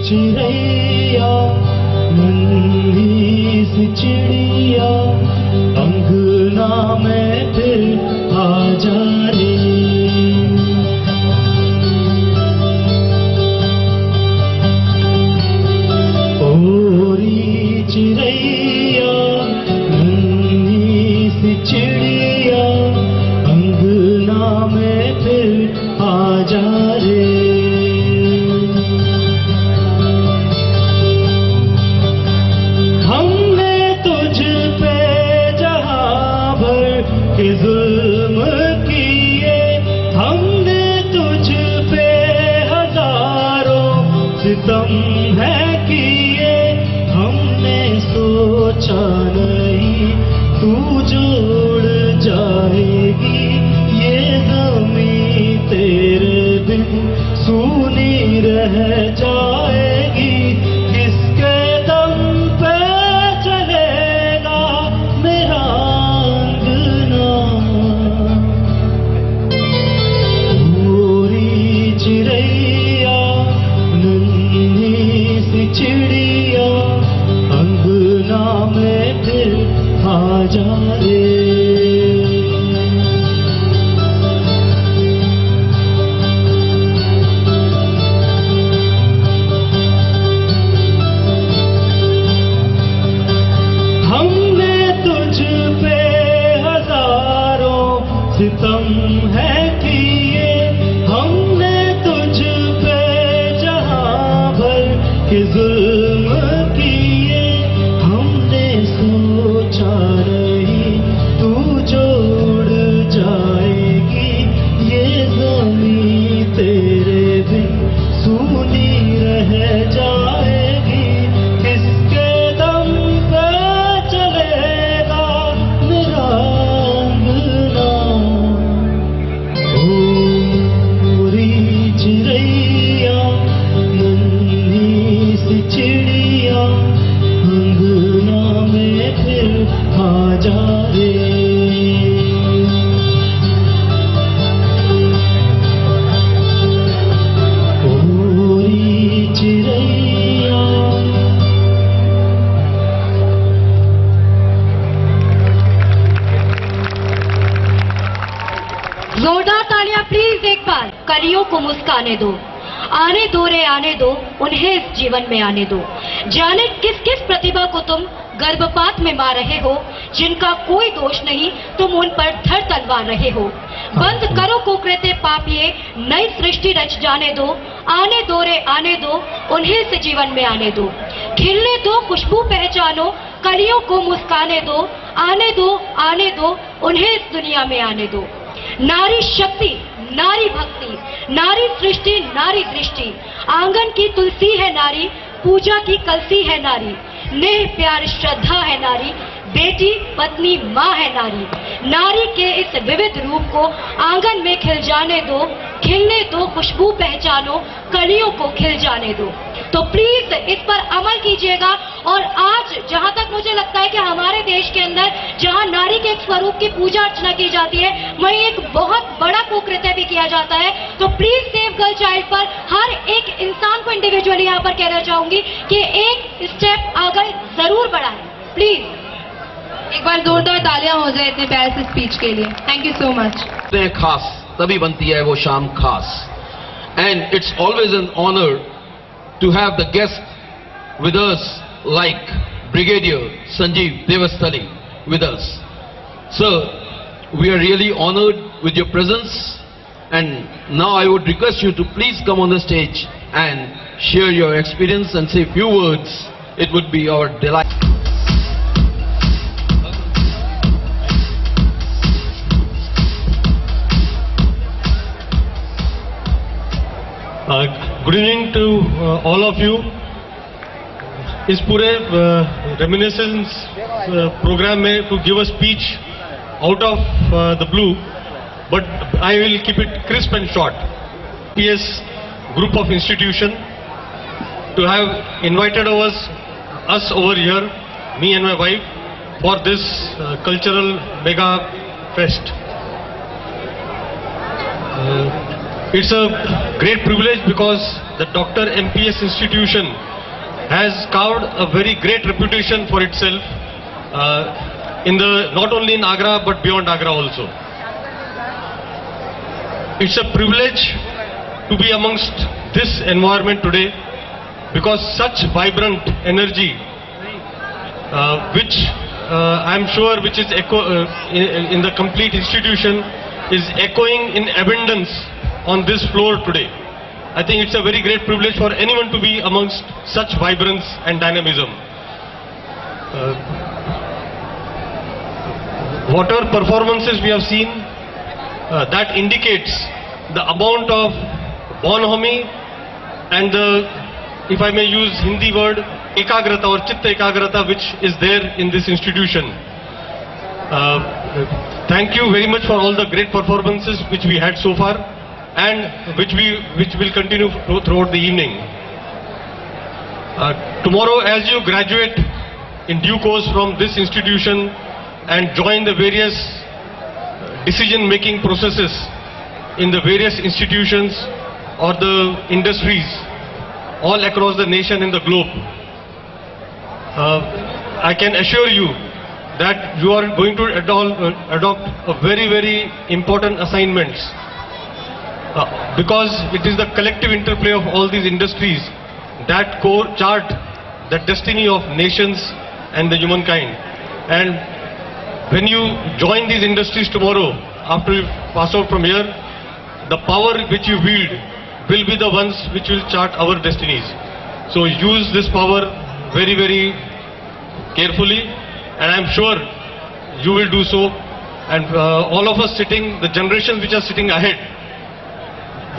चिड़ैया नन्ही सी चिड़िया अंगना में फिर आ जा रे। ओरी चिड़ैया नन्ही सी चिड़िया अंगना में फिर आ जा रे। के जुल्म किए हमने तुझ पे हजारों सितम है किए, हमने सोचा नहीं तू जोड़ जाएगी ये ज़मीं तेरे बिन सूनी रह जाएगी। किसके दम पे चलेगा मेरा चिड़ैया नन्ही सी चिड़िया अंगना में फिर आ जा रे। हमने तुझ पे हजारों सितम है किए, हमने के जुल्म किए, हमने सोचा नहीं तू जोड़ जाएगी ये ज़मीं तेरे बिन सूनी रह जाएगी। किसके दम पे चलेगा मेरा अंगना। ओरी चिड़ैया चिड़िया अंगना में फिर आ जा रे। ओरी चिड़ैया। जोरदार तालियां प्लीज एक बार। कलियों को मुस्काने दो, आने दो रे आने दो, उन्हें इस जीवन में आने दो। जाने किस किस प्रतिभा को तुम गर्भपात में मार रहे हो, जिनका कोई दोष नहीं तुम उन पर धर तलवार रहे हो। बंद करो कुकृत्य पाप ये, नई सृष्टि रच जाने दो। आने दो रे आने दो, उन्हें इस जीवन में आने दो। खिलने दो खुशबू पहचानो, कलियों को मुस्काने दो। आने दो उन्हें इस दुनिया में आने दो। नारी शक्ति, नारी भक्ति, नारी सृष्टि, नारी दृष्टि। आंगन की तुलसी है नारी, पूजा की कलसी है नारी। नेह प्यार श्रद्धा है नारी, बेटी पत्नी माँ है नारी। नारी के इस विविध रूप को आंगन में खिल जाने दो। खिलने दो खुशबू पहचानो, कलियों को खिल जाने दो। तो प्लीज इस पर अमल कीजिएगा। और आज जहाँ तक मुझे लगता है कि हमारे देश के अंदर जहाँ नारी के एक स्वरूप की पूजा अर्चना की जाती है, वहीं एक बहुत बड़ा कुकृत्य भी किया जाता है। तो प्लीज सेव गर्ल चाइल्ड पर हर एक इंसान को इंडिविजुअली यहाँ पर कहना चाहूंगी कि एक स्टेप आगे जरूर बढ़ाएं। प्लीज एक बार जोरदार तालियां हो जाए इतने प्यारे से स्पीच के लिए। Thank you so much. खास तभी बनती है वो शाम खास। And it's always an honour to have the guest with us like Brigadier Sanjeev Devasthali with us. Sir, we are really honored with your presence, and now I would request you to please come on the stage and share your experience and say a few words. It would be our delight. Good evening to all of you. इस पूरे reminiscence programme में to give a speech out of the blue, but I will keep it crisp and short. PS group of institution to have invited us over here, me and my wife, for this cultural mega fest. It's a great privilege because the Dr. MPS institution has carved a very great reputation for itself not only in Agra but beyond Agra also. It's a privilege to be amongst this environment today because such vibrant energy which I'm sure which is in the complete institution is echoing in abundance on this floor today. I think it's a very great privilege for anyone to be amongst such vibrance and dynamism. Whatever performances we have seen, that indicates the amount of bonhomie and the, if I may use Hindi word, ekagrata or chitta ekagrata which is there in this institution. Thank you very much for all the great performances which we had so far and which will continue throughout the evening. Tomorrow, as you graduate in due course from this institution and join the various decision-making processes in the various institutions or the industries all across the nation and the globe, I can assure you that you are going to adopt a very, very important assignments because it is the collective interplay of all these industries that chart the destiny of nations and the humankind. And when you join these industries tomorrow, after you pass out from here, the power which you wield will be the ones which will chart our destinies. So use this power very, very carefully, and I'm sure you will do so. And all of us sitting, the generations which are sitting ahead,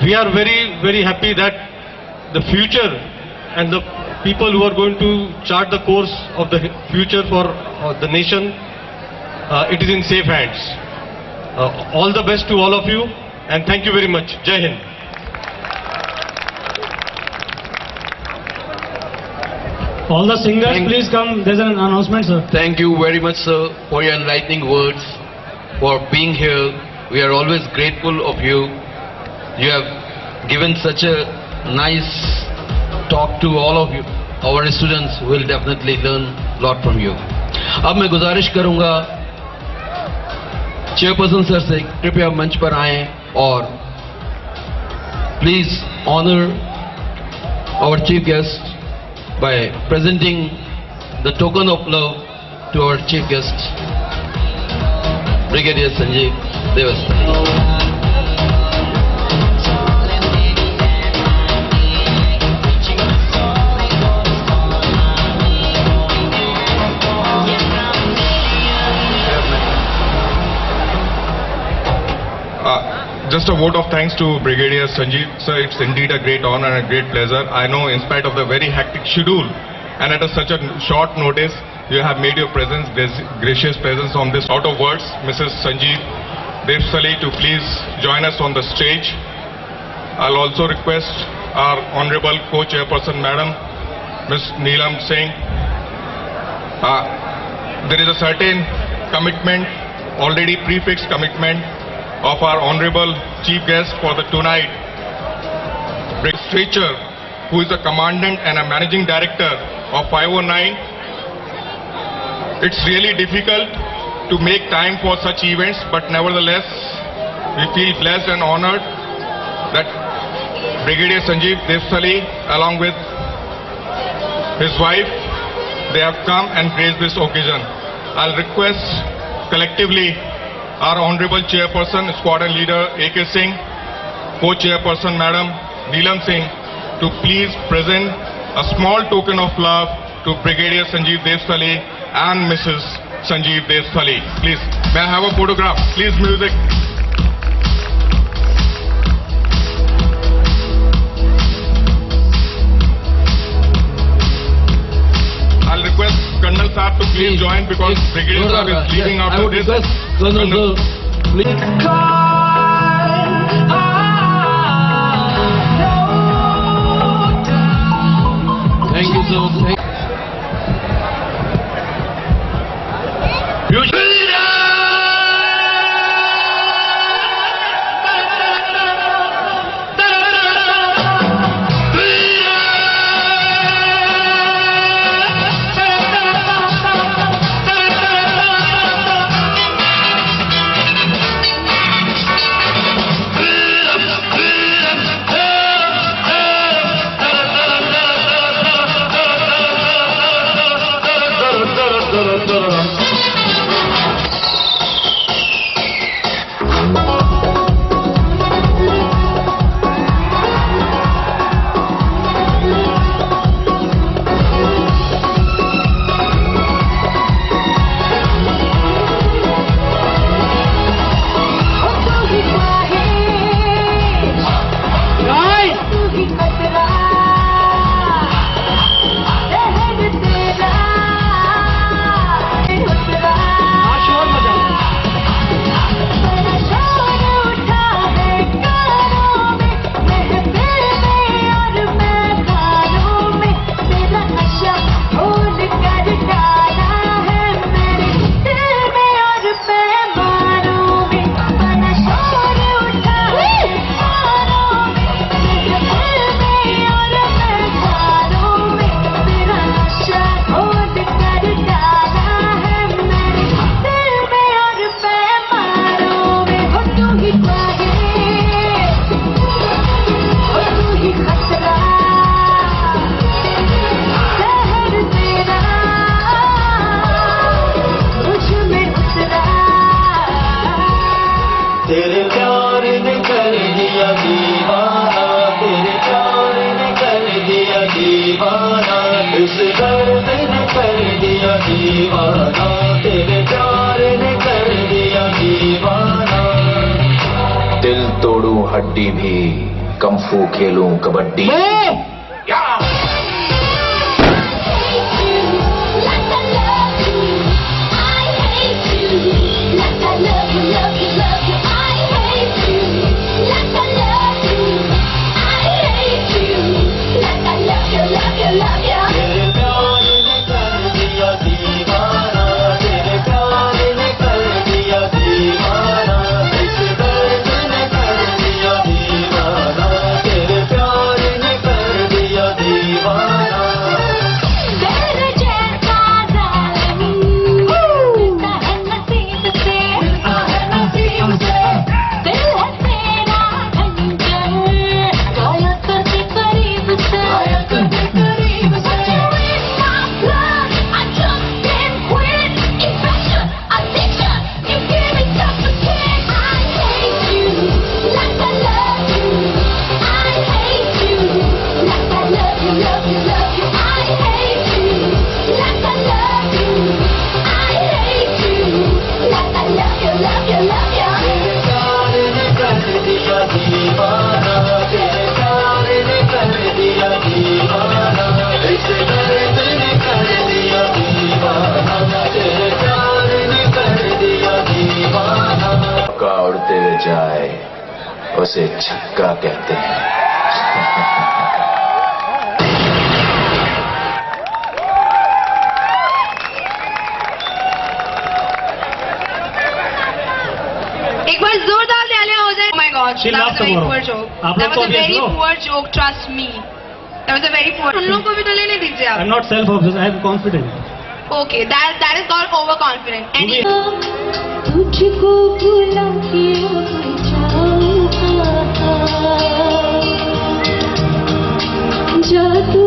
we are very, very happy that the future and the people who are going to chart the course of the future for the nation, it is in safe hands. All the best to all of you, and thank you very much. Jai Hind. All the singers, please come. There's an announcement, sir. Thank you very much, sir, for your enlightening words, for being here. We are always grateful of you. You have given such a nice talk to all of you. Our students will definitely learn a lot from you. अब मैं गुजारिश करूंगा chairperson sir से कृपया मंच पर आएं और please honour our chief guest by presenting the token of love to our chief guest, Brigadier Sanjeev Devasthali. Just a vote of thanks to Brigadier Sanjeev. Sir, it's indeed a great honor and a great pleasure. I know in spite of the very hectic schedule and at such a short notice, you have made your presence, gracious presence on this. Out of words, Mrs. Sanjeev Devasthali to please join us on the stage. I'll also request our Honorable Co-Chairperson Madam, Ms. Neelam Singh. There is a certain commitment, already prefixed commitment of our Honorable Chief Guest for the tonight, Stracher, who is the Commandant and a Managing Director of 509. It's really difficult to make time for such events, but nevertheless, we feel blessed and honored that Brigadier Sanjeev Devasthali, along with his wife, they have come and graced this occasion. I'll request collectively our Honorable Chairperson, Squadron Leader A.K. Singh, Co-Chairperson Madam Neelam Singh, to please present a small token of love to Brigadier Sanjeev Devasthali and Mrs. Sanjeev Devasthali. Please, may I have a photograph? Please, music. I'll request Colonel Saab to please join because Brigadier Saab is leaving after this. Colonel, please. Thank you, sir. दीवाना, तेरे प्यार ने कर दिया दीवाना। दिल तोड़ूं हड्डी भी, कम्फू खेलूं कबड्डी। तेरे प्यार ने कर दिया दीवाना, तेरे प्यार ने कर दिया दीवाना, इस दर्द ने कर दिया दीवाना, तेरे प्यार ने कर दिया दीवाना। तेरे जैसा जालिम मिलता है नसीब से, मिलता है नसीब से। दिल है तेरा खंजर, गाया करके करीब से, गाया करके करीब से। I just can't quit. Infection, addiction, you give me such a kick. I hate you like I love you. I hate you like I love you, love you, love you. I hate you like I love you. I hate you like I love you, love you, love you. तेरे प्यार ने कर दिया दीवाना, तेरे प्यार ने कर दिया दीवाना, इस दर्द ने कर दिया दीवाना, तेरे प्यार ने कर दिया दीवाना। का उड़ते हुए जाए उसे छक्का कहते हैं। एक बार जोरदार तालियां हो जाए। Oh my God, She that laughed was a very tomorrow. poor joke. आप That लोग was को a very obvious, no? poor joke. Trust me. That was a very poor. उन लोगों को भी तो लेने दीजिए आई आप. Am not self obsessed, I am confident. Okay, that is called overconfident. And तुझको भुला के अब जाऊंगा, जा तू